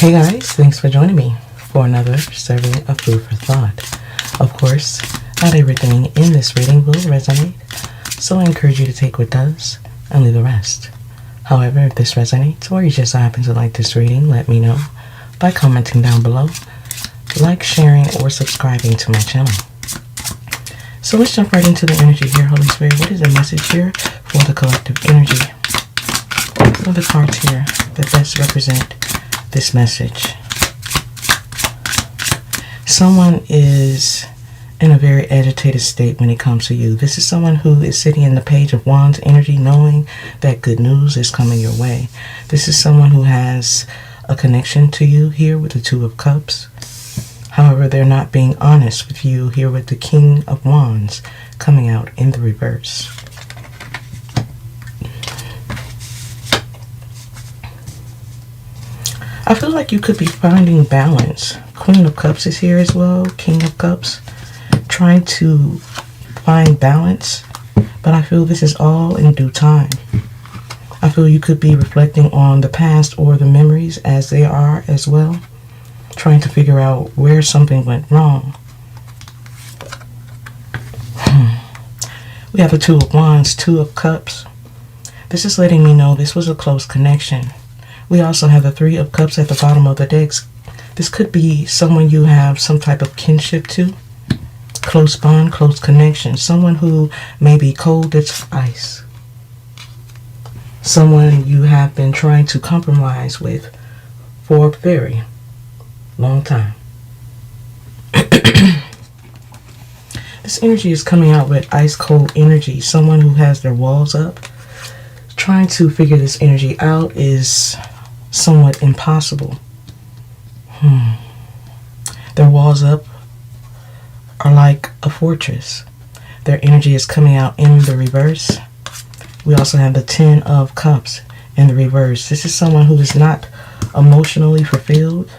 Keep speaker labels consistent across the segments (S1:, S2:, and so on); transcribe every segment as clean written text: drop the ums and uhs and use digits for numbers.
S1: Hey guys, thanks for joining me for another serving of food for thought. Of course, not everything in this reading will resonate, so I encourage you to take what does and leave the rest. However, if this resonates or you just happen to like this reading, let me know by commenting down below, like, sharing, or subscribing to my channel. So let's jump right into the energy here. Holy Spirit, what is the message here for the collective energy? What are the cards here that best represent this message? Someone is in a very agitated state when it comes to you. This is someone who is sitting in the Page of Wands energy, knowing that good news is coming your way. This is someone who has a connection to you here with the Two of Cups. However, they're not being honest with you here with the King of Wands coming out in the reverse. I feel like you could be finding balance. Queen of Cups is here as well. King of Cups. Trying to find balance. But I feel this is all in due time. I feel you could be reflecting on the past or the memories as they are as well. Trying to figure out where something went wrong. We have the Two of Wands, Two of Cups. This is letting me know this was a close connection. We also have the Three of Cups at the bottom of the decks. This could be someone you have some type of kinship to. Close bond, close connection. Someone who may be cold as ice. Someone you have been trying to compromise with for a very long time. This energy is coming out with ice cold energy. Someone who has their walls up. Trying to figure this energy out is somewhat impossible. Their walls up are like a fortress. Their energy is coming out in the reverse. We also have the Ten of Cups in the reverse. This is someone who is not emotionally fulfilled.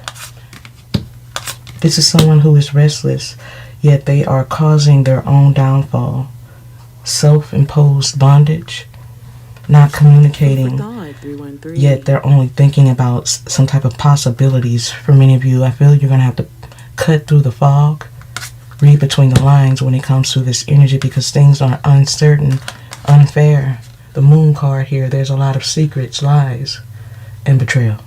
S1: This is someone who is restless, yet they are causing their own downfall. Self-imposed bondage. Not communicating, yet they're only thinking about some type of possibilities. For many of you, I feel you're going to have to cut through the fog, read between the lines when it comes to this energy, because things are uncertain, unfair. The Moon card here, there's a lot of secrets, lies, and betrayal.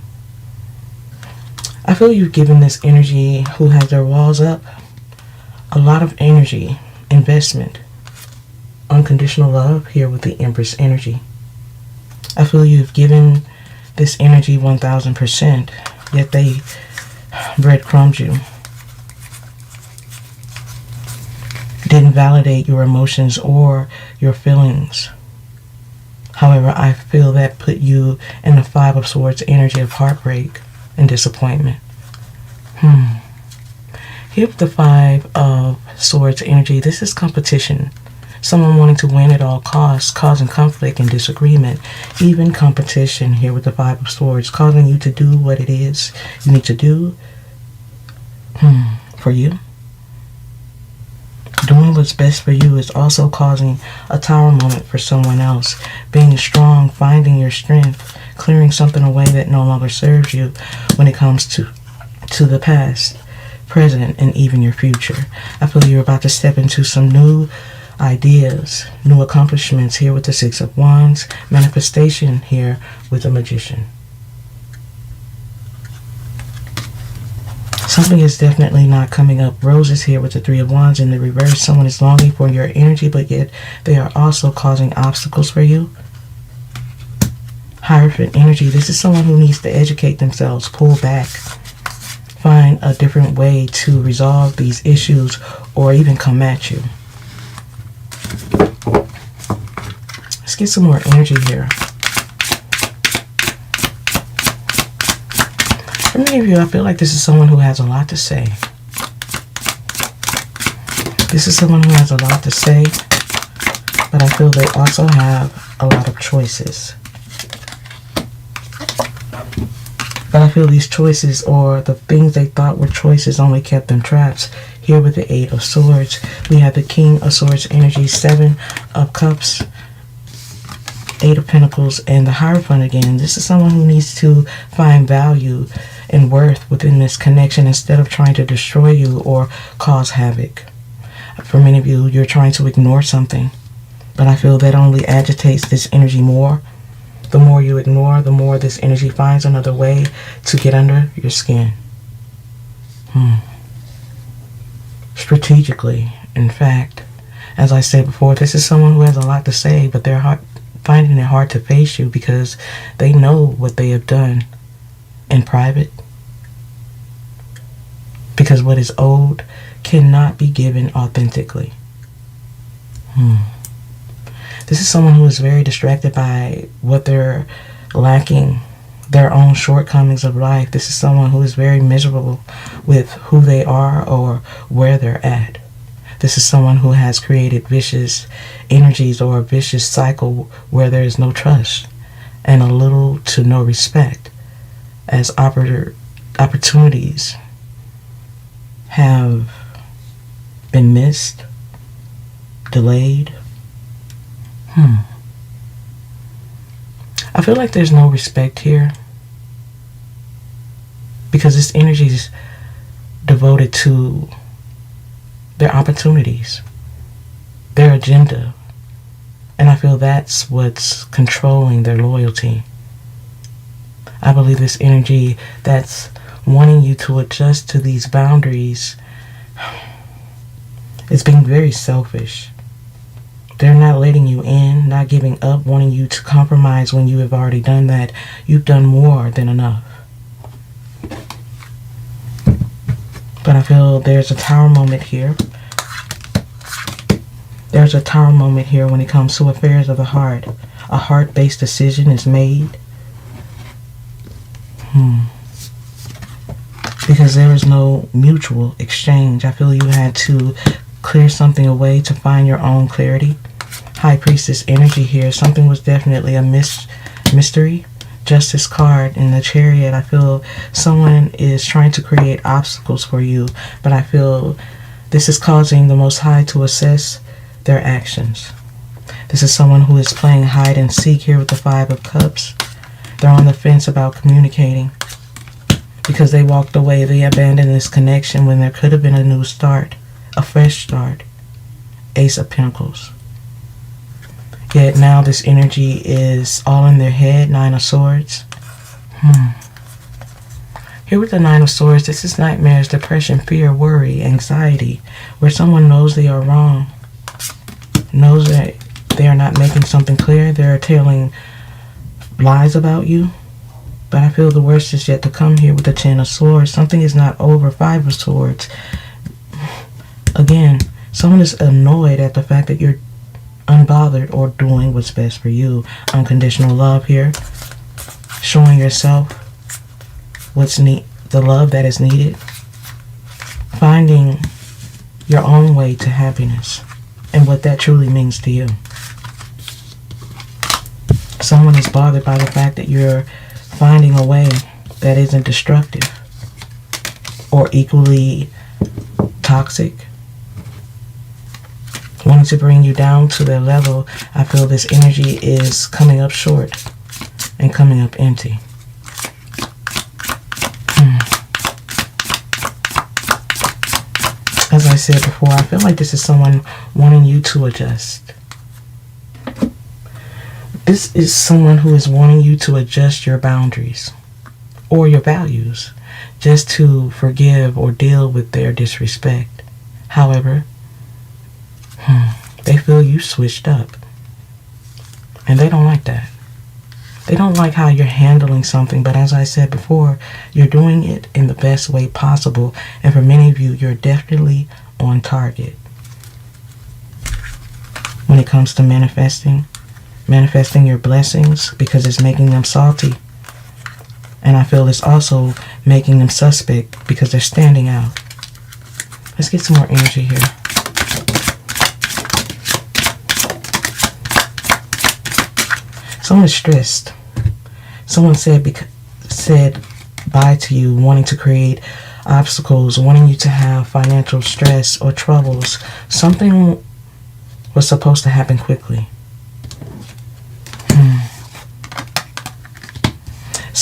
S1: I feel you've given this energy who has their walls up a lot of energy, investment, unconditional love here with the Empress energy. I feel you've given this energy 1000%, yet they breadcrumbed you. Didn't validate your emotions or your feelings. However, I feel that put you in the Five of Swords energy of heartbreak and disappointment. Here with the Five of Swords energy, this is competition. Someone wanting to win at all costs, causing conflict and disagreement. Even competition here with the Five of Swords, causing you to do what it is you need to do for you. Doing what's best for you is also causing a tower moment for someone else. Being strong, finding your strength, clearing something away that no longer serves you when it comes to the past, present, and even your future. I feel you're about to step into some new ideas, new accomplishments here with the Six of Wands, manifestation here with the Magician. Something is definitely not coming up. Roses here with the Three of Wands in the reverse. Someone is longing for your energy, but yet they are also causing obstacles for you. Hierophant energy. This is someone who needs to educate themselves, pull back, find a different way to resolve these issues or even come at you. Let's get some more energy here. For many of you, I feel like this is someone who has a lot to say. This is someone who has a lot to say, but I feel they also have a lot of choices. But I feel these choices, or the things they thought were choices, only kept them traps. Here with the Eight of Swords, we have the King of Swords energy, Seven of Cups, Eight of Pentacles, and the Hierophant again. This is someone who needs to find value and worth within this connection instead of trying to destroy you or cause havoc. For many of you, you're trying to ignore something, but I feel that only agitates this energy more. The more you ignore, the more this energy finds another way to get under your skin. Strategically, in fact, as I said before, this is someone who has a lot to say, but they're finding it hard to face you because they know what they have done in private. Because what is owed cannot be given authentically. This is someone who is very distracted by what they're lacking, their own shortcomings of life. This is someone who is very miserable with who they are or where they're at. This is someone who has created vicious energies or a vicious cycle where there is no trust and a little to no respect, as opportunities have been missed, delayed. I feel like there's no respect here because this energy is devoted to their opportunities, their agenda, and I feel that's what's controlling their loyalty. I believe this energy that's wanting you to adjust to these boundaries is being very selfish. They're not letting you in, not giving up, wanting you to compromise when you have already done that. You've done more than enough. But I feel there's a tower moment here. There's a tower moment here when it comes to affairs of the heart. A heart-based decision is made. Because there is no mutual exchange. I feel you had to clear something away to find your own clarity. High Priestess energy here. Something was definitely a mystery. Justice card in the Chariot. I feel someone is trying to create obstacles for you, but I feel this is causing the Most High to assess their actions. This is someone who is playing hide and seek here with the Five of Cups. They're on the fence about communicating because they walked away. They abandoned this connection when there could have been a new start, a fresh start. Ace of Pentacles. Yet now this energy is all in their head. Nine of Swords. Here with the Nine of Swords, this is nightmares, depression, fear, worry, anxiety, where someone knows they are wrong, knows that they are not making something clear. They're telling lies about you. But I feel the worst is yet to come here with the Ten of Swords. Something is not over. Five of Swords. Again, someone is annoyed at the fact that you're unbothered or doing what's best for you. Unconditional love here. Showing yourself what's the love that is needed. Finding your own way to happiness and what that truly means to you. Someone is bothered by the fact that you're finding a way that isn't destructive or equally toxic. Wanting to bring you down to their level. I feel this energy is coming up short and coming up empty. As I said before, I feel like this is someone wanting you to adjust. This is someone who is wanting you to adjust your boundaries or your values just to forgive or deal with their disrespect. However, they feel you switched up. And they don't like that. They don't like how you're handling something, but as I said before, you're doing it in the best way possible. And for many of you, you're definitely on target. When it comes to manifesting your blessings, because it's making them salty. And I feel it's also making them suspect because they're standing out. Let's get some more energy here. Someone is stressed. Someone said bye to you, wanting to create obstacles, wanting you to have financial stress or troubles. Something was supposed to happen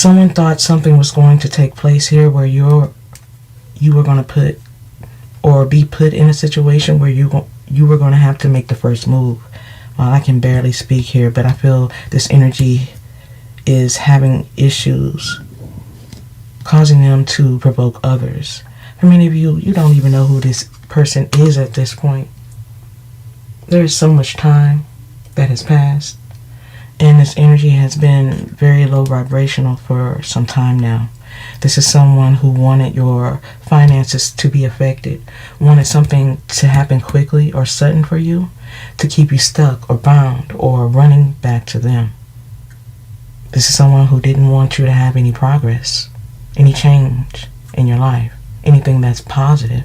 S1: Someone thought something was going to take place here where you were going to put or be put in a situation where you were going to have to make the first move. Well, I can barely speak here, but I feel this energy is having issues, causing them to provoke others. For many of you, you don't even know who this person is at this point. There is so much time that has passed, and this energy has been very low vibrational for some time now. This is someone who wanted your finances to be affected, wanted something to happen quickly or sudden for you, to keep you stuck or bound or running back to them. This is someone who didn't want you to have any progress, any change in your life, anything that's positive.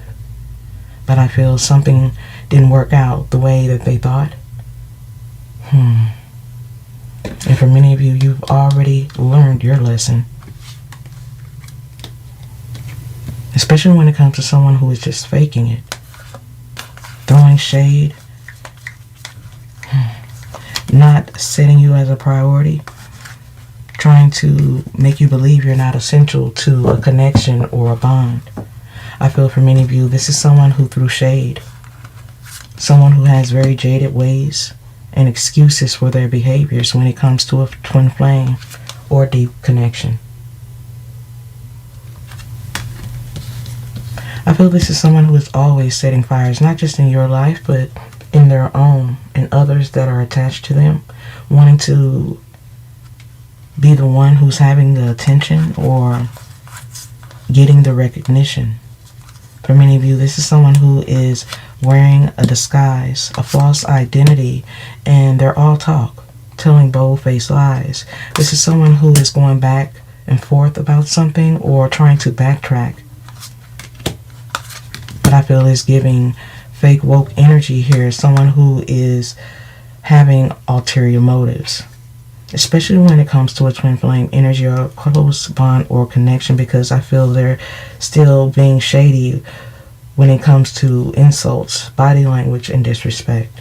S1: But I feel something didn't work out the way that they thought. And for many of you, you've already learned your lesson. Especially when it comes to someone who is just faking it, throwing shade, not setting you as a priority, trying to make you believe you're not essential to a connection or a bond. I feel for many of you, this is someone who threw shade, someone who has very jaded ways and excuses for their behaviors when it comes to a twin flame or deep connection. I feel this is someone who is always setting fires, not just in your life, but in their own and others that are attached to them, wanting to be the one who's having the attention or getting the recognition. For many of you, this is someone who is wearing a disguise, a false identity, and they're all talk, telling bold-faced lies. This is someone who is going back and forth about something or trying to backtrack. But I feel is giving fake woke energy here, someone who is having ulterior motives, especially when it comes to a twin flame energy or a close bond or connection, because I feel they're still being shady when it comes to insults, body language, and disrespect.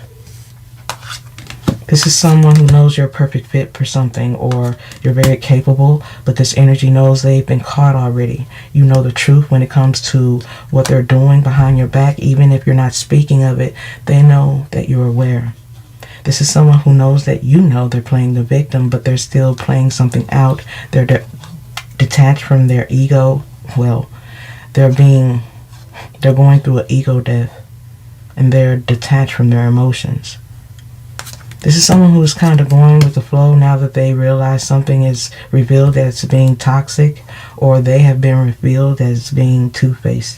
S1: This is someone who knows you're a perfect fit for something or you're very capable, but this energy knows they've been caught already. You know the truth when it comes to what they're doing behind your back. Even if you're not speaking of it, they know that you're aware. This is someone who knows that you know they're playing the victim, but they're still playing something out. They're detached from their ego. Well, they're going through an ego death, and they're detached from their emotions. This is someone who is kind of going with the flow now that they realize something is revealed as being toxic, or they have been revealed as being two-faced.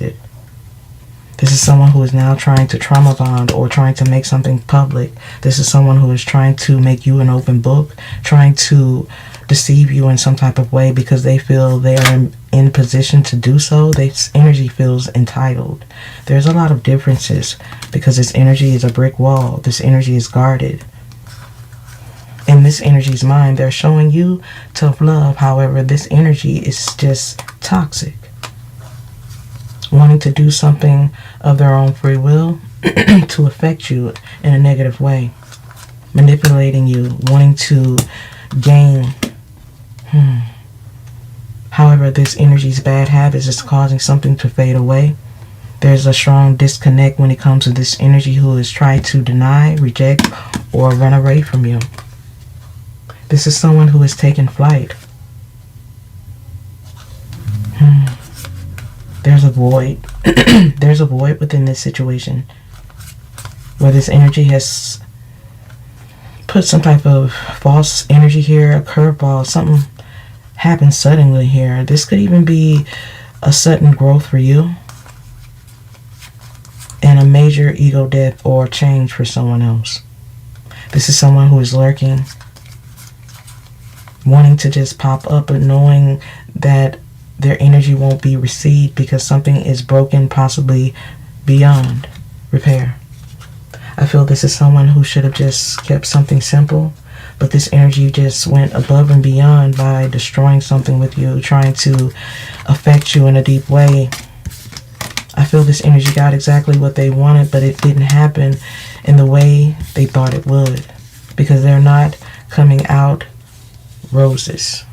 S1: This is someone who is now trying to trauma bond or trying to make something public. This is someone who is trying to make you an open book, trying to deceive you in some type of way because they feel they are in position to do so. This energy feels entitled. There's a lot of differences because this energy is a brick wall. This energy is guarded. In this energy's mind, they're showing you tough love. However, this energy is just toxic, wanting to do something of their own free will to affect you in a negative way, manipulating you, wanting to gain. However, this energy's bad habits is causing something to fade away. There's a strong disconnect when it comes to this energy who is trying to deny, reject, or run away from you. This is someone who has taken flight. There's a void. There's a void within this situation where this energy has put some type of false energy here, a curveball, something happens suddenly here. This could even be a sudden growth for you and a major ego death or change for someone else. This is someone who is lurking, wanting to just pop up, but knowing that their energy won't be received because something is broken, possibly beyond repair. I feel this is someone who should have just kept something simple, but this energy just went above and beyond by destroying something with you, trying to affect you in a deep way. I feel this energy got exactly what they wanted, but it didn't happen in the way they thought it would, because they're not coming out roses.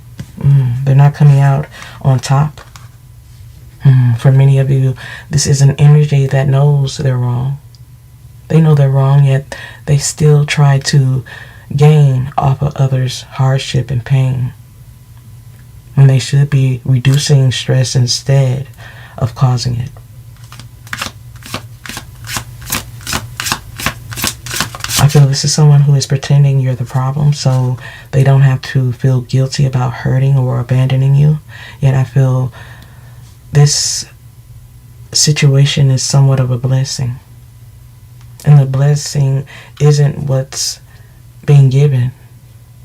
S1: They're not coming out on top. For many of you, this is an energy that knows they're wrong. They know they're wrong, yet they still try to gain off of others' hardship and pain, when they should be reducing stress instead of causing it. I feel this is someone who is pretending you're the problem so they don't have to feel guilty about hurting or abandoning you. Yet I feel this situation is somewhat of a blessing. And the blessing isn't what's being given,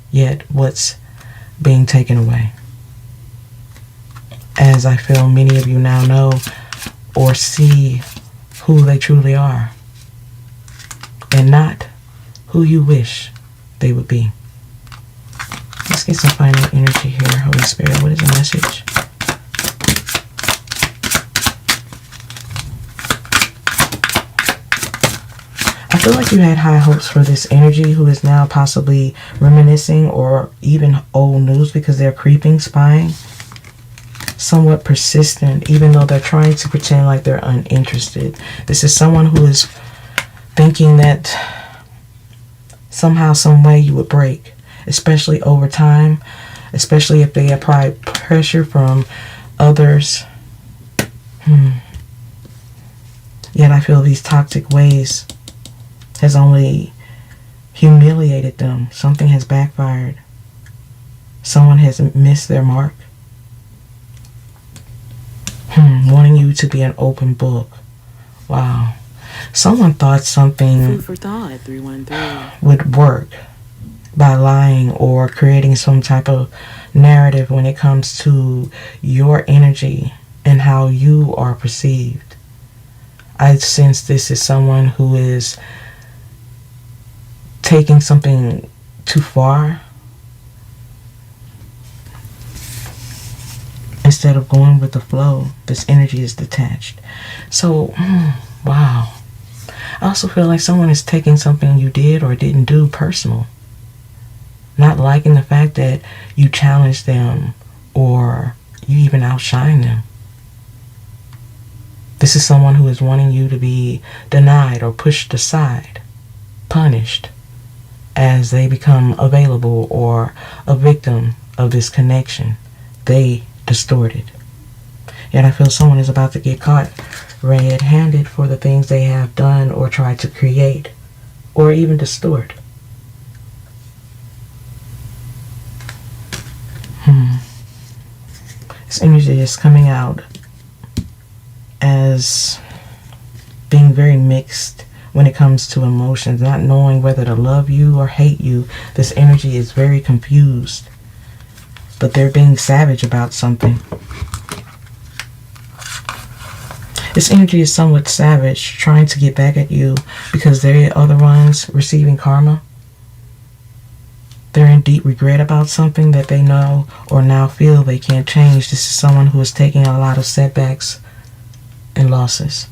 S1: yet what's being taken away. As I feel many of you now know or see who they truly are, and not who you wish they would be. Let's get some final energy here. Holy Spirit, what is the message? I feel like you had high hopes for this energy who is now possibly reminiscing or even old news, because they're creeping, spying, somewhat persistent, even though they're trying to pretend like they're uninterested. This is someone who is thinking that somehow, some way you would break, especially over time, especially if they apply pressure from others. Yet I feel these toxic ways has only humiliated them. Something has backfired. Someone has missed their mark. Wanting you to be an open book. Wow. Someone thought something
S2: Food for thought, 313.
S1: would work by lying or creating some type of narrative when it comes to your energy and how you are perceived. I sense this is someone who is taking something too far instead of going with the flow. This energy is detached. So, wow. I also feel like someone is taking something you did or didn't do personal. Not liking the fact that you challenged them or you even outshine them. This is someone who is wanting you to be denied or pushed aside, punished, as they become available or a victim of this connection they distorted. Yet I feel someone is about to get caught red-handed for the things they have done or tried to create or even distort. This energy is coming out as being very mixed when it comes to emotions, not knowing whether to love you or hate you. This energy is very confused, but they're being savage about something. This energy is somewhat savage, trying to get back at you because they're other ones receiving karma. They're in deep regret about something that they know or now feel they can't change. This is someone who is taking a lot of setbacks and losses.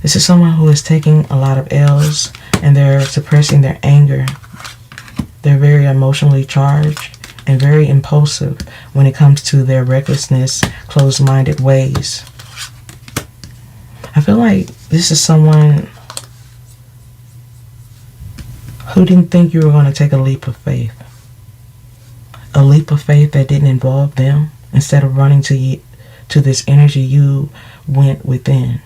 S1: This is someone who is taking a lot of L's and they're suppressing their anger. They're very emotionally charged and very impulsive when it comes to their recklessness, closed-minded ways. I feel like this is someone who didn't think you were going to take a leap of faith. A leap of faith that didn't involve them. Instead of running to this energy, you went within.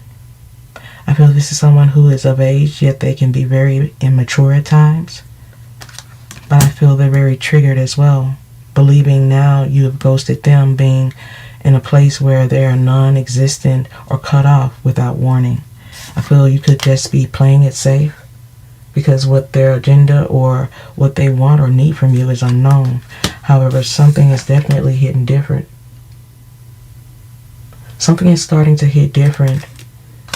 S1: I feel this is someone who is of age, yet they can be very immature at times. But I feel they're very triggered as well, believing now you have ghosted them, being in a place where they are non-existent or cut off without warning. I feel you could just be playing it safe because what their agenda or what they want or need from you is unknown. However, something is definitely hitting different. Something is starting to hit different,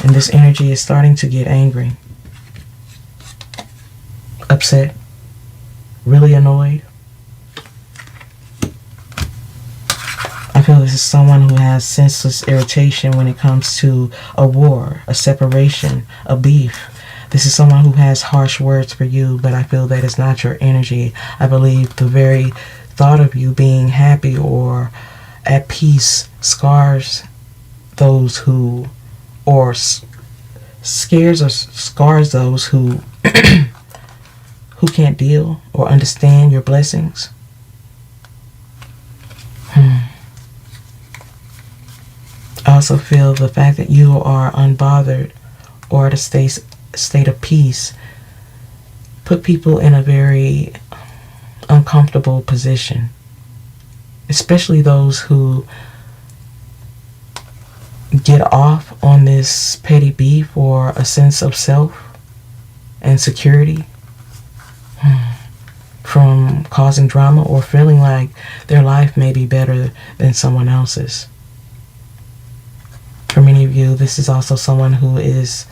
S1: and this energy is starting to get angry, upset, really annoyed. I feel this is someone who has senseless irritation when it comes to a war, a separation, a beef. This is someone who has harsh words for you, but I feel that it's not your energy. I believe the very thought of you being happy or at peace scars those who, or scares or scars those who who can't deal or understand your blessings. I also feel the fact that you are unbothered or at a state of peace put people in a very uncomfortable position, especially those who get off on this petty beef or a sense of self and security from causing drama or feeling like their life may be better than someone else's. For many of you, this is also someone who is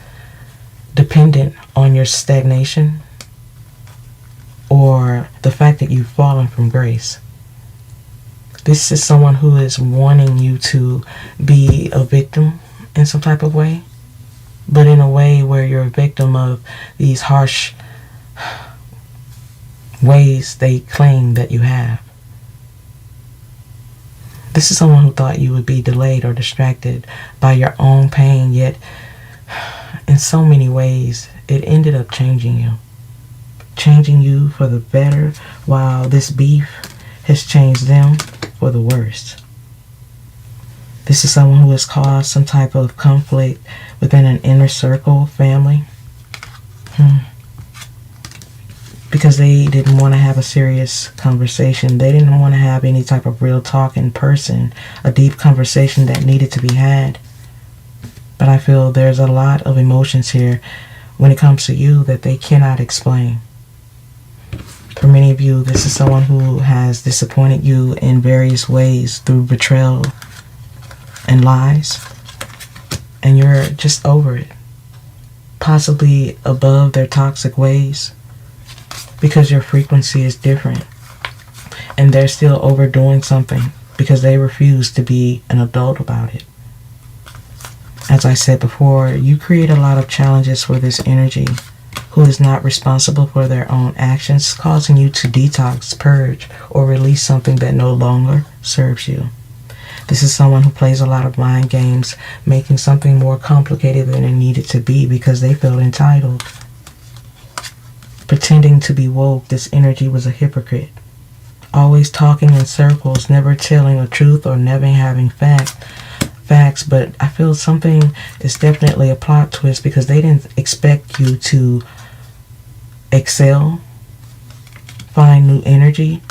S1: dependent on your stagnation or the fact that you've fallen from grace. This is someone who is wanting you to be a victim in some type of way, but in a way where you're a victim of these harsh ways they claim that you have. This is someone who thought you would be delayed or distracted by your own pain, yet in so many ways it ended up changing you for the better, while this beef has changed them for the worst. This is someone who has caused some type of conflict within an inner circle family because they didn't want to have a serious conversation. They didn't want to have any type of real talk in person, a deep conversation that needed to be had. But I feel there's a lot of emotions here when it comes to you that they cannot explain. For many of you, this is someone who has disappointed you in various ways through betrayal and lies, and you're just over it, possibly above their toxic ways because your frequency is different, and they're still overdoing something because they refuse to be an adult about it. As I said before, you create a lot of challenges for this energy who is not responsible for their own actions, causing you to detox, purge, or release something that no longer serves you. This is someone who plays a lot of mind games, making something more complicated than it needed to be because they feel entitled. Pretending to be woke, this energy was a hypocrite. Always talking in circles, never telling the truth or never having facts, but I feel something is definitely a plot twist because they didn't expect you to excel, find new energy,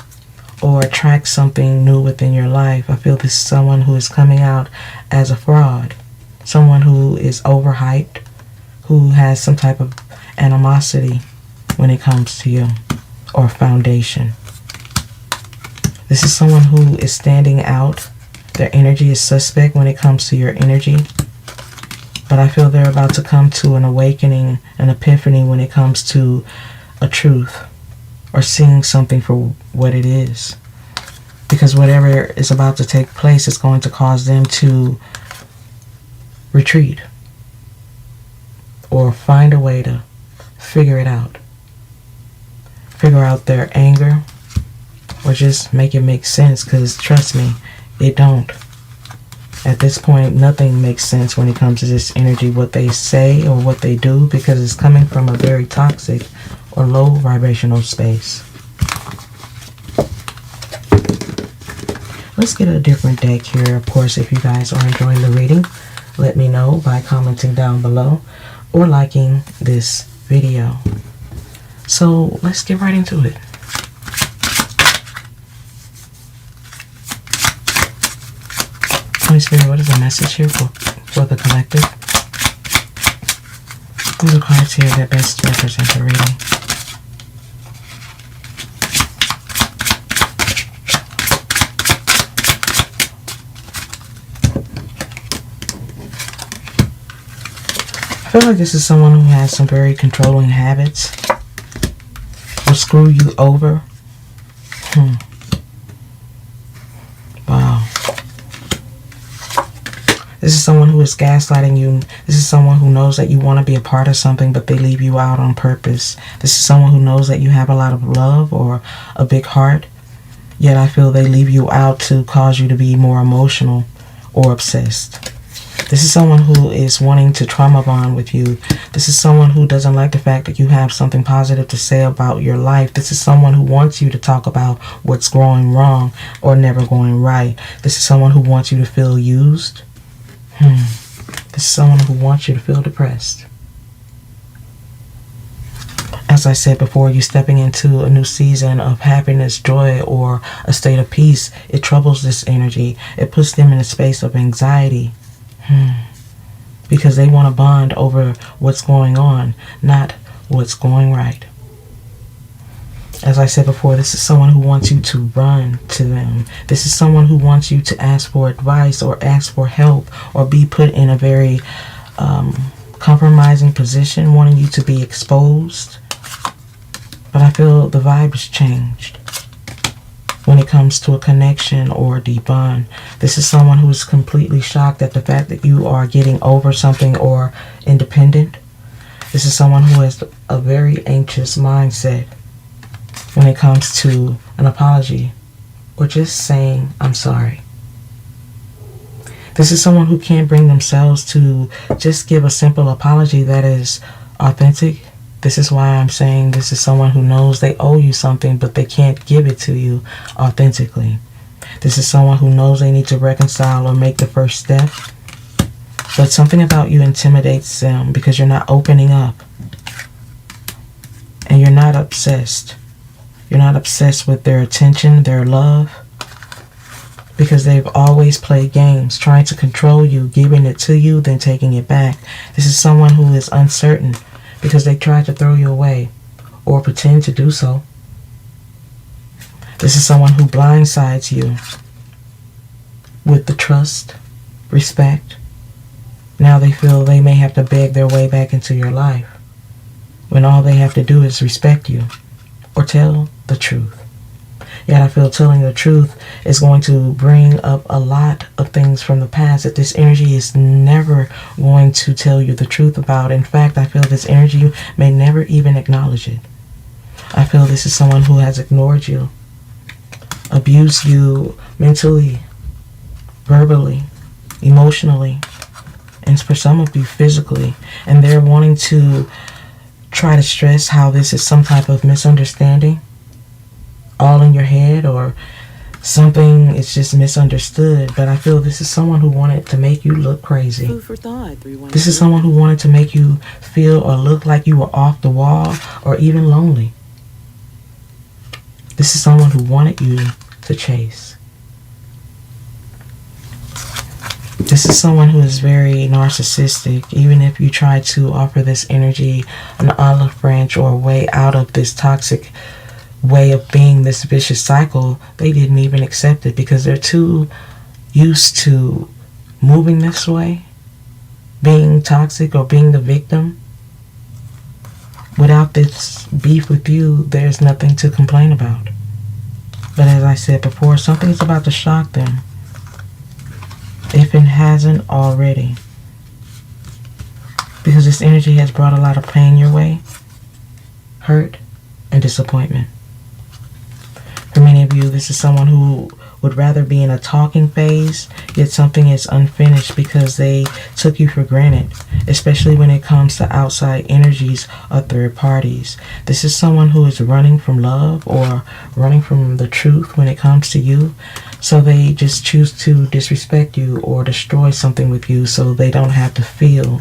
S1: or attract something new within your life. I feel this is someone who is coming out as a fraud, someone who is overhyped, who has some type of animosity when it comes to you, or foundation. This is someone who is standing out. Their energy is suspect when it comes to your energy. But I feel they're about to come to an awakening, an epiphany when it comes to a truth or seeing something for what it is. Because whatever is about to take place is going to cause them to retreat or find a way to figure it out. Figure out their anger or just make it make sense, because trust me, it don't. At this point, nothing makes sense when it comes to this energy, what they say or what they do, because it's coming from a very toxic or low vibrational space. Let's get a different deck here. Of course, if you guys are enjoying the reading, let me know by commenting down below or liking this video. So let's get right into it. Holy Spirit, what is the message here for the collective? What are the cards here that best represent the reading? I feel like this is someone who has some very controlling habits. Will screw you over. Wow. This is someone who is gaslighting you. This is someone who knows that you want to be a part of something, but they leave you out on purpose. This is someone who knows that you have a lot of love or a big heart, Yet I feel they leave you out to cause you to be more emotional or obsessed. This is someone who is wanting to trauma bond with you. This is someone who doesn't like the fact that you have something positive to say about your life. This is someone who wants you to talk about what's going wrong or never going right. This is someone who wants you to feel used. This is someone who wants you to feel depressed. As I said before, you stepping into a new season of happiness, joy, or a state of peace. It troubles this energy. It puts them in a space of anxiety. Because they want to bond over what's going on, not what's going right. As I said before, this is someone who wants you to run to them. This is someone who wants you to ask for advice or ask for help or be put in a very compromising position, wanting you to be exposed. But I feel the vibe has changed when it comes to a connection or a deep bond. This is someone who is completely shocked at the fact that you are getting over something or independent. This is someone who has a very anxious mindset when it comes to an apology or just saying, I'm sorry. This is someone who can't bring themselves to just give a simple apology that is authentic. This is why I'm saying this is someone who knows they owe you something, but they can't give it to you authentically. This is someone who knows they need to reconcile or make the first step, but something about you intimidates them because you're not opening up. And you're not obsessed. You're not obsessed with their attention, their love, because they've always played games, trying to control you, giving it to you, then taking it back. This is someone who is uncertain, because they tried to throw you away or pretend to do so. This is someone who blindsides you with the trust, respect. Now they feel they may have to beg their way back into your life when all they have to do is respect you or tell the truth. Yet I feel telling the truth is going to bring up a lot of things from the past that this energy is never going to tell you the truth about. In fact, I feel this energy may never even acknowledge it. I feel this is someone who has ignored you, abused you mentally, verbally, emotionally, and for some of you physically. And they're wanting to try to stress how this is some type of misunderstanding, all in your head, or something is just misunderstood. But I feel this is someone who wanted to make you look crazy.
S2: Food for thought, 313.
S1: This is someone who wanted to make you feel or look like you were off the wall or even lonely. This is someone who wanted you to chase. This is someone who is very narcissistic. Even if you try to offer this energy an olive branch or a way out of this toxic way of being, this vicious cycle, they didn't even accept it because they're too used to moving this way, being toxic or being the victim. Without this beef with you, there's nothing to complain about. But as I said before, something's about to shock them, if it hasn't already, because this energy has brought a lot of pain your way, hurt, and disappointment. For many of you, this is someone who would rather be in a talking phase, yet something is unfinished because they took you for granted, especially when it comes to outside energies or third parties. This is someone who is running from love or running from the truth when it comes to you, so they just choose to disrespect you or destroy something with you so they don't have to feel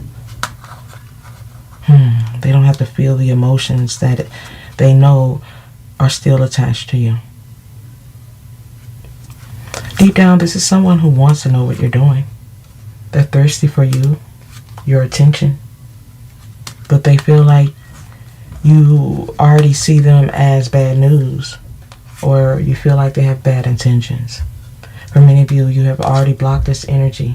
S1: they don't have to feel the emotions that they know are still attached to you. Deep down, this is someone who wants to know what you're doing. They're thirsty for you, your attention, but they feel like you already see them as bad news, or you feel like they have bad intentions. For many of you, you have already blocked this energy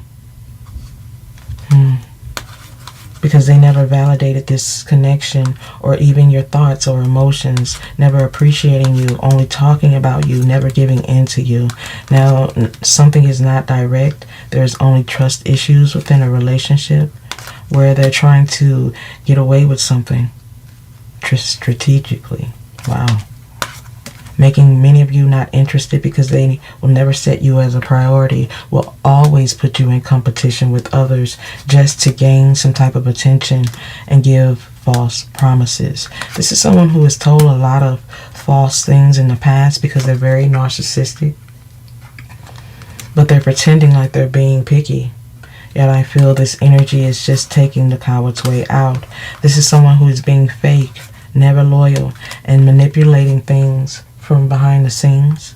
S1: because they never validated this connection or even your thoughts or emotions, never appreciating you, only talking about you, never giving in to you. Now, something is not direct. There's only trust issues within a relationship where they're trying to get away with something strategically. Wow. making many of you not interested because they will never set you as a priority, will always put you in competition with others just to gain some type of attention and give false promises. This is someone who has told a lot of false things in the past because they're very narcissistic, but they're pretending like they're being picky. Yet I feel this energy is just taking the coward's way out. This is someone who is being fake, never loyal, and manipulating things from behind the scenes.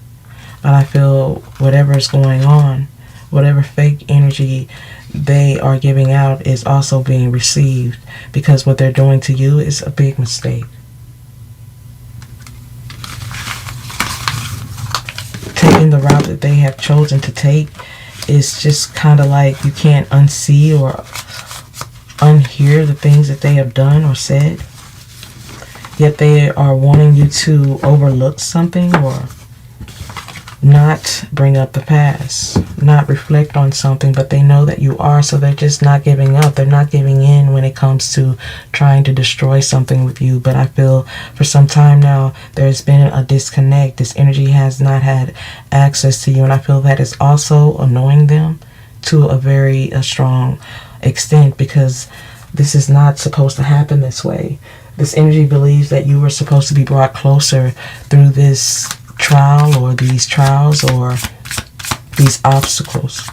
S1: But I feel whatever is going on, whatever fake energy they are giving out is also being received, because what they're doing to you is a big mistake. Taking the route that they have chosen to take is just kind of like you can't unsee or unhear the things that they have done or said. Yet they are wanting you to overlook something or not bring up the past, not reflect on something, but they know that you are, so they're just not giving up. They're not giving in when it comes to trying to destroy something with you. But I feel for some time now there's been a disconnect. This energy has not had access to you, and I feel that is also annoying them to a very strong extent, because this is not supposed to happen this way. This energy believes that you were supposed to be brought closer through this trial or these trials or these obstacles.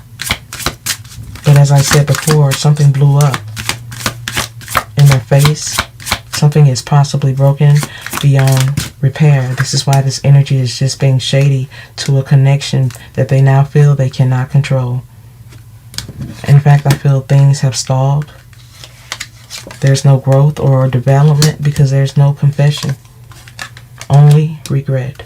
S1: But as I said before, something blew up in their face. Something is possibly broken beyond repair. This is why this energy is just being shady to a connection that they now feel they cannot control. In fact, I feel things have stalled. There's no growth or development because there's no confession, only regret.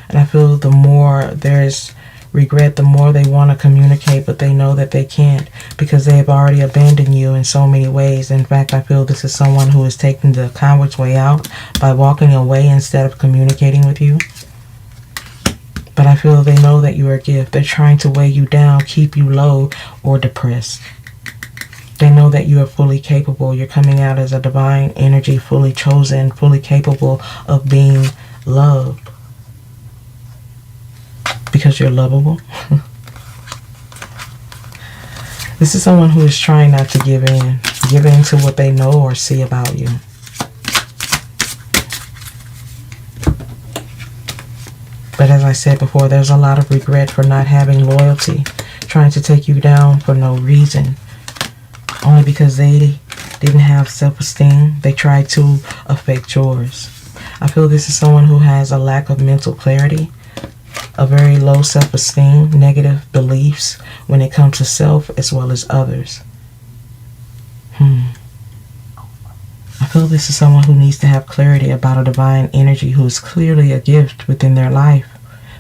S1: And I feel the more there's regret, the more they want to communicate, but they know that they can't because they have already abandoned you in so many ways. In fact, I feel this is someone who is taking the coward's way out by walking away instead of communicating with you. But I feel they know that you are a gift. They're trying to weigh you down, keep you low or depressed. They know that you are fully capable. You're coming out as a divine energy, fully chosen, fully capable of being loved. Because you're lovable. This is someone who is trying not to give in to what they know or see about you. But as I said before, there's a lot of regret for not having loyalty, trying to take you down for no reason. Only because they didn't have self-esteem, they tried to affect yours. I feel this is someone who has a lack of mental clarity, a very low self-esteem, negative beliefs when it comes to self as well as others. I feel this is someone who needs to have clarity about a divine energy who is clearly a gift within their life,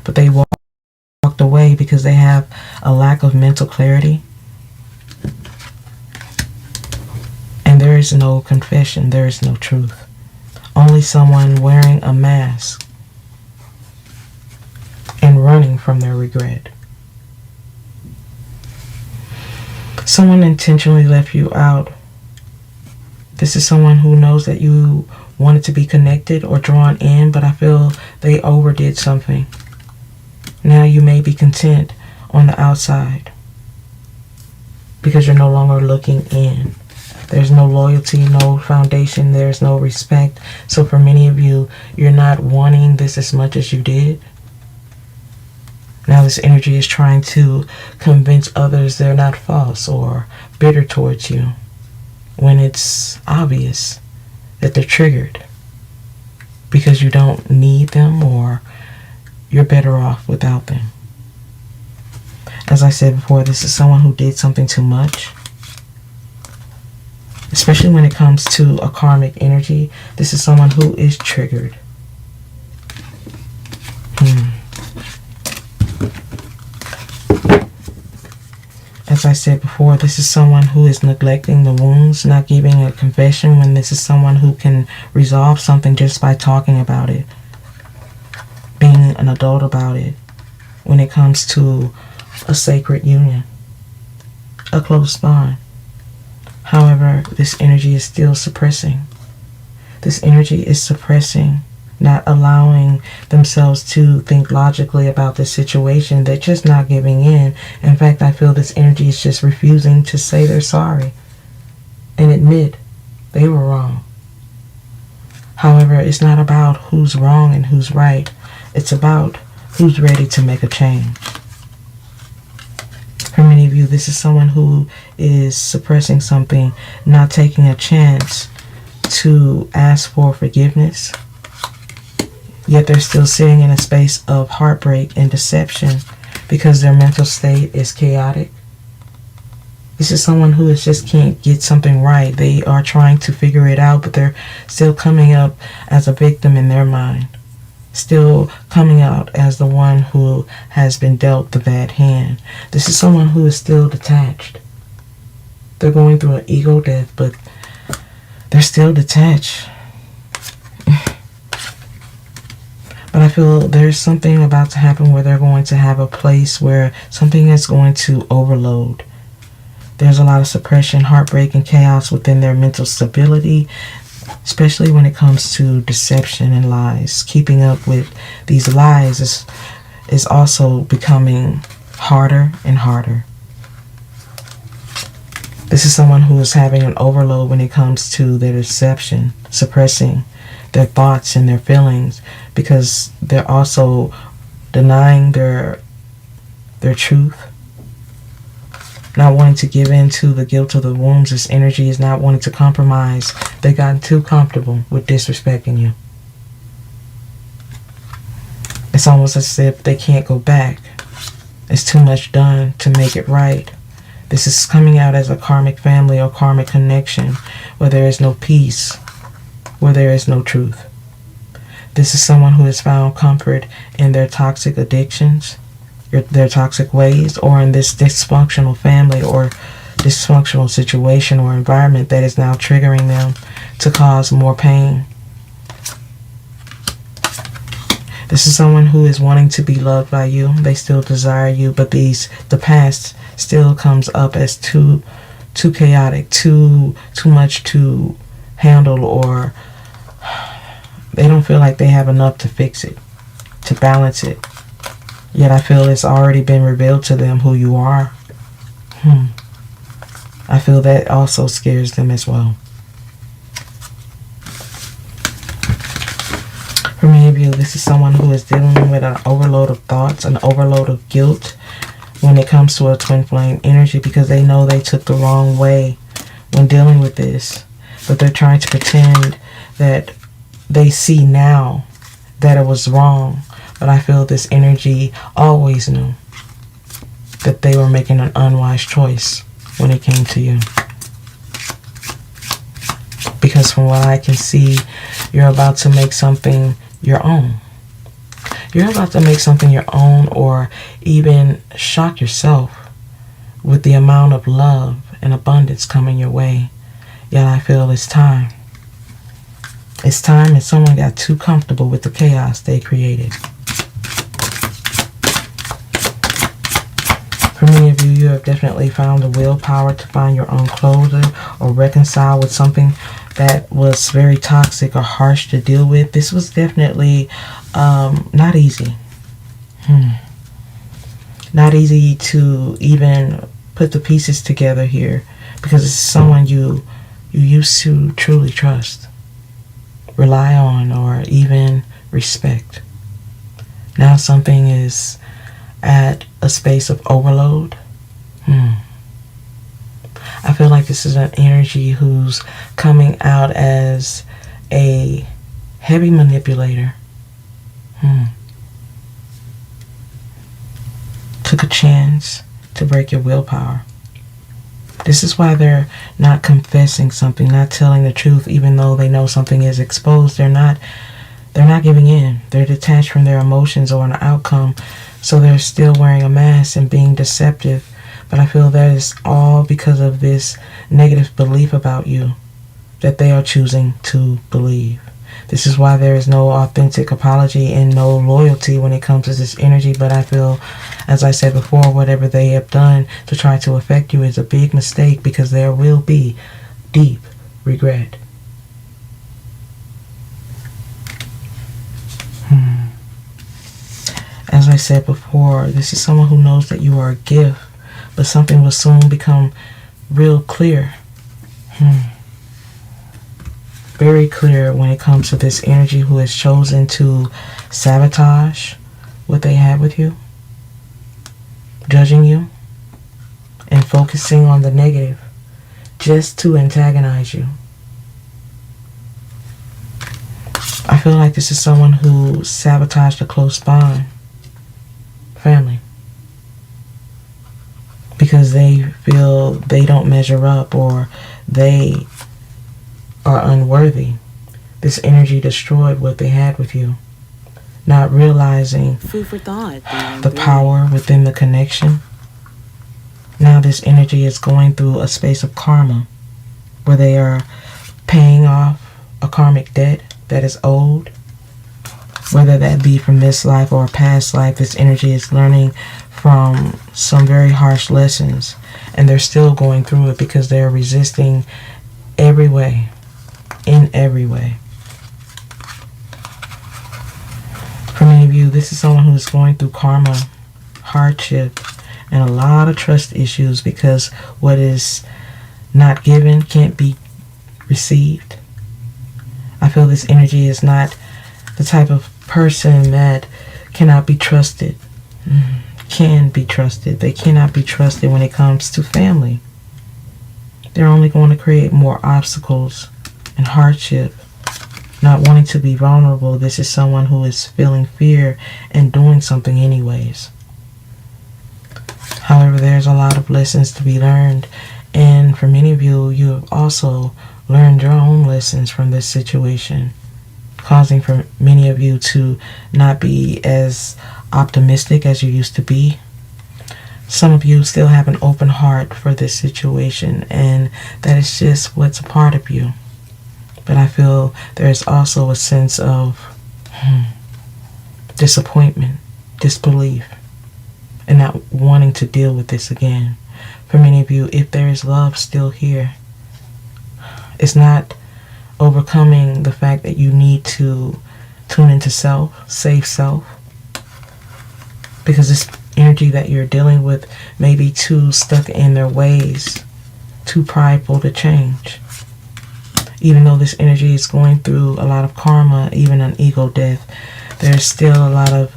S1: but they walked away because they have a lack of mental clarity. And there is no confession, there is no truth. Only someone wearing a mask and running from their regret. Someone intentionally left you out. This is someone who knows that you wanted to be connected or drawn in, but I feel they overdid something. Now you may be content on the outside because you're no longer looking in. There's no loyalty, no foundation, there's no respect. So for many of you, you're not wanting this as much as you did. Now this energy is trying to convince others they're not false or bitter towards you, when it's obvious that they're triggered because you don't need them or you're better off without them. As I said before, this is someone who did something too much. Especially when it comes to a karmic energy, this is someone who is triggered. As I said before, this is someone who is neglecting the wounds, not giving a confession, when this is someone who can resolve something just by talking about it, being an adult about it, when it comes to a sacred union, a close bond. However, this energy is still suppressing. This energy is suppressing not allowing themselves to think logically about the situation. They're just not giving in. In fact, I feel this energy is just refusing to say they're sorry and admit they were wrong. However, it's not about who's wrong and who's right. It's about who's ready to make a change. For many of you, this is someone who is suppressing something, not taking a chance to ask for forgiveness. Yet they're still sitting in a space of heartbreak and deception because their mental state is chaotic. This is someone who just can't get something right. They are trying to figure it out, but they're still coming up as a victim in their mind. Still coming out as the one who has been dealt the bad hand. This is someone who is still detached. They're going through an ego death, but they're still detached. But I feel there's something about to happen where they're going to have a place where something is going to overload. There's a lot of suppression, heartbreak, and chaos within their mental stability, especially when it comes to deception and lies. Keeping up with these lies is also becoming harder and harder. This is someone who is having an overload when it comes to their deception, suppressing their thoughts and their feelings, because they're also denying their truth, not wanting to give in to the guilt of the wounds. This energy is not wanting to compromise. They've gotten too comfortable with disrespecting you. It's almost as if they can't go back. It's too much done to make it right. This is coming out as a karmic family or karmic connection where there is no peace, where there is no truth. This is someone who has found comfort in their toxic addictions, their toxic ways, or in this dysfunctional family or dysfunctional situation or environment that is now triggering them to cause more pain. This is someone who is wanting to be loved by you. They still desire you, but the past still comes up as too chaotic, too much to handle, or they don't feel like they have enough to fix it, to balance it. Yet I feel it's already been revealed to them who you are. I feel that also scares them as well. For many of you, this is someone who is dealing with an overload of thoughts, an overload of guilt when it comes to a twin flame energy, because they know they took the wrong way when dealing with this. But they're trying to pretend that they see now that it was wrong. But I feel this energy always knew that they were making an unwise choice when it came to you. Because from what I can see, you're about to make something your own. You're about to make something your own, or even shock yourself with the amount of love and abundance coming your way. Yet I feel it's time. It's time, and someone got too comfortable with the chaos they created. For many of you, you have definitely found the willpower to find your own closure or reconcile with something that was very toxic or harsh to deal with. This was definitely not easy. Not easy to even put the pieces together here, because it's someone you used to truly trust, rely on, or even respect. Now something is at a space of overload. I feel like this is an energy who's coming out as a heavy manipulator. Took a chance to break your willpower. This is why they're not confessing something, not telling the truth, even though they know something is exposed. They're not giving in. They're detached from their emotions or an outcome, so they're still wearing a mask and being deceptive. But I feel that is all because of this negative belief about you that they are choosing to believe. This is why there is no authentic apology and no loyalty when it comes to this energy. But I feel, as I said before, whatever they have done to try to affect you is a big mistake, because there will be deep regret. I said before, this is someone who knows that you are a gift, but something will soon become real clear. Very clear when it comes to this energy who has chosen to sabotage what they have with you, judging you, and focusing on the negative just to antagonize you. I feel like this is someone who sabotaged a close bond, family, because they feel they don't measure up or they are unworthy. This energy destroyed what they had with you, not realizing
S2: Food for thought.
S1: the power within the connection. Now this energy is going through a space of karma where they are paying off a karmic debt that is owed, whether that be from this life or a past life. This energy is learning from some very harsh lessons, and they're still going through it because they're resisting every way, in every way. For many of you, this is someone who is going through karma, hardship, and a lot of trust issues because what is not given can't be received. I feel this energy is not the type of person that cannot be trusted. Can be trusted. They cannot be trusted when it comes to family. They're only going to create more obstacles and hardship. Not wanting to be vulnerable. This is someone who is feeling fear and doing something anyways. However, there's a lot of lessons to be learned, and for many of you, you have also learned your own lessons from this situation, causing for many of you to not be as optimistic as you used to be. Some of you still have an open heart for this situation, and that is just what's a part of you. But I feel there's also a sense of disappointment, disbelief, and not wanting to deal with this again. For many of you, if there is love still here, it's not overcoming the fact that you need to tune into self, save self, because this energy that you're dealing with may be too stuck in their ways, too prideful to change. Even though this energy is going through a lot of karma, even an ego death, there's still a lot of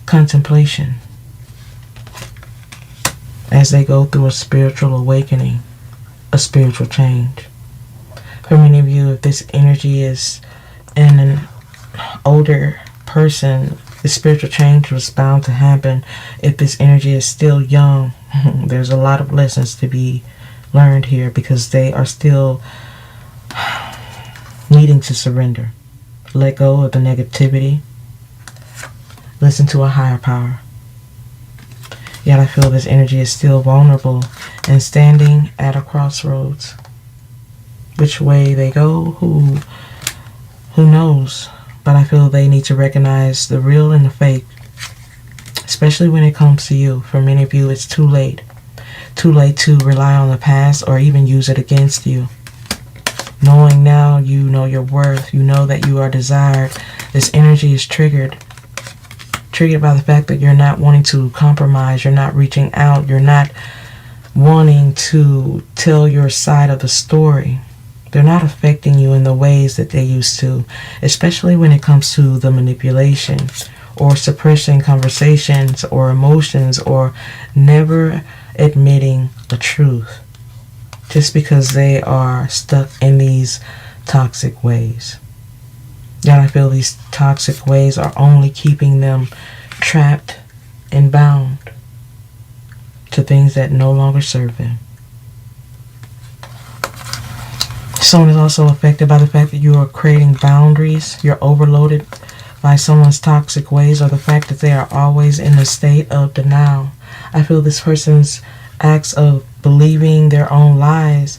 S1: contemplation as they go through a spiritual awakening, a spiritual change. For many of you, if this energy is in an older person, the spiritual change was bound to happen. If this energy is still young, there's a lot of lessons to be learned here because they are still needing to surrender. Let go of the negativity. Listen to a higher power. Yet I feel this energy is still vulnerable and standing at a crossroads. Which way they go, who knows? But I feel they need to recognize the real and the fake, especially when it comes to you. For many of you, it's too late. Too late to rely on the past or even use it against you. Knowing now you know your worth, you know that you are desired. This energy is triggered by the fact that you're not wanting to compromise, you're not reaching out, you're not wanting to tell your side of the story. They're not affecting you in the ways that they used to, especially when it comes to the manipulation or suppressing conversations or emotions or never admitting the truth just because they are stuck in these toxic ways. Yet I feel these toxic ways are only keeping them trapped and bound to things that no longer serve them. Someone is also affected by the fact that you are creating boundaries. You're overloaded by someone's toxic ways or the fact that they are always in a state of denial. I feel this person's acts of believing their own lies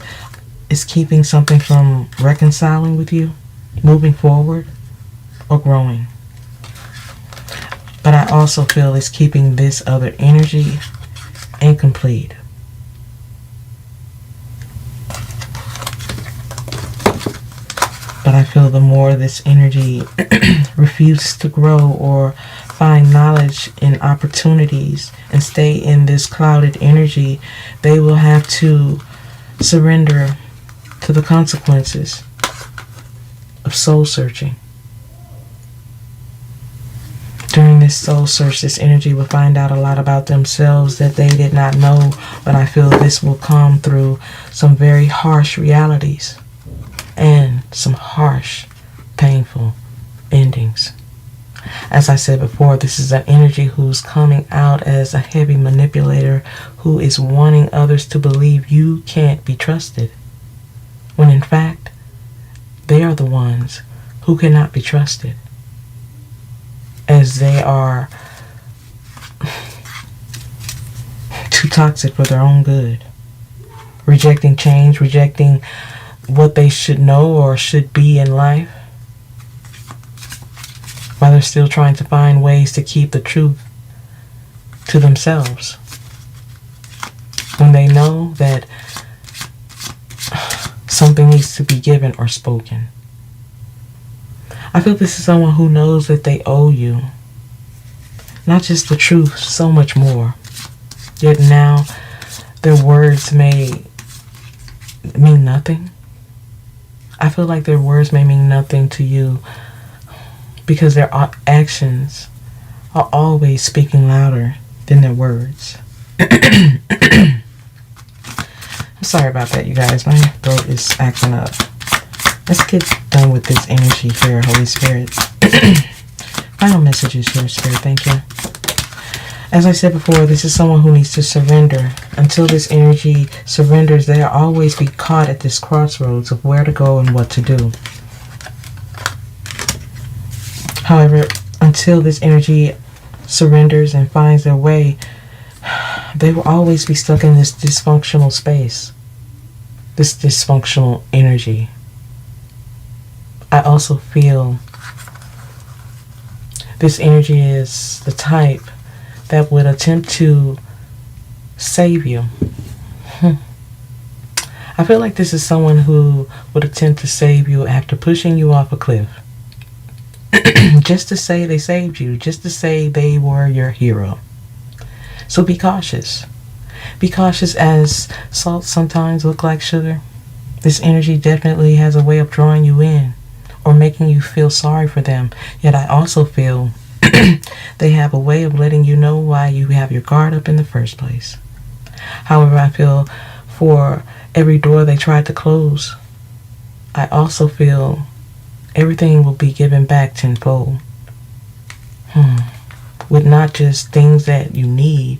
S1: is keeping something from reconciling with you, moving forward, or growing. But I also feel it's keeping this other energy incomplete. But I feel the more this energy refuses to grow or find knowledge and opportunities and stay in this clouded energy, they will have to surrender to the consequences of soul searching. During this soul search, this energy will find out a lot about themselves that they did not know, but I feel this will come through some very harsh realities and some harsh, painful endings. As I said before, this is an energy who's coming out as a heavy manipulator who is wanting others to believe you can't be trusted, when in fact, they are the ones who cannot be trusted, as they are too toxic for their own good, rejecting change, rejecting what they should know or should be in life, while they're still trying to find ways to keep the truth to themselves, when they know that something needs to be given or spoken. I feel this is someone who knows that they owe you not just the truth, so much more. Yet now their words may mean nothing. I feel like their words may mean nothing to you because their actions are always speaking louder than their words. I'm sorry about that, you guys. My throat is acting up. Let's get done with this energy here, Holy Spirit. Final messages here, Spirit. Thank you. As I said before, this is someone who needs to surrender. Until this energy surrenders, they'll always be caught at this crossroads of where to go and what to do. However, until this energy surrenders and finds their way, they will always be stuck in this dysfunctional space, this dysfunctional energy. I also feel this energy is the type that would attempt to save you. I feel like this is someone who would attempt to save you after pushing you off a cliff. Just to say they saved you, just to say they were your hero. So be cautious. Be cautious, as salt sometimes look like sugar. This energy definitely has a way of drawing you in or making you feel sorry for them. Yet I also feel they have a way of letting you know why you have your guard up in the first place. However, I feel for every door they tried to close, I also feel everything will be given back tenfold. With not just things that you need,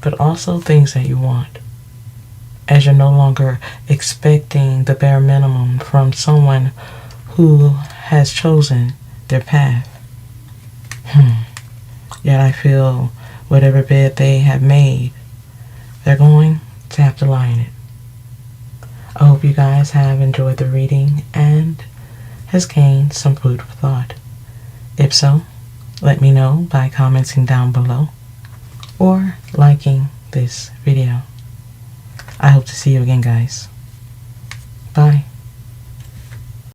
S1: but also things that you want. As you're no longer expecting the bare minimum from someone who has chosen their path. Yet I feel whatever bed they have made, they're going to have to lie in it. I hope you guys have enjoyed the reading and has gained some food for thought. If so, let me know by commenting down below or liking this video. I hope to see you again, guys. Bye.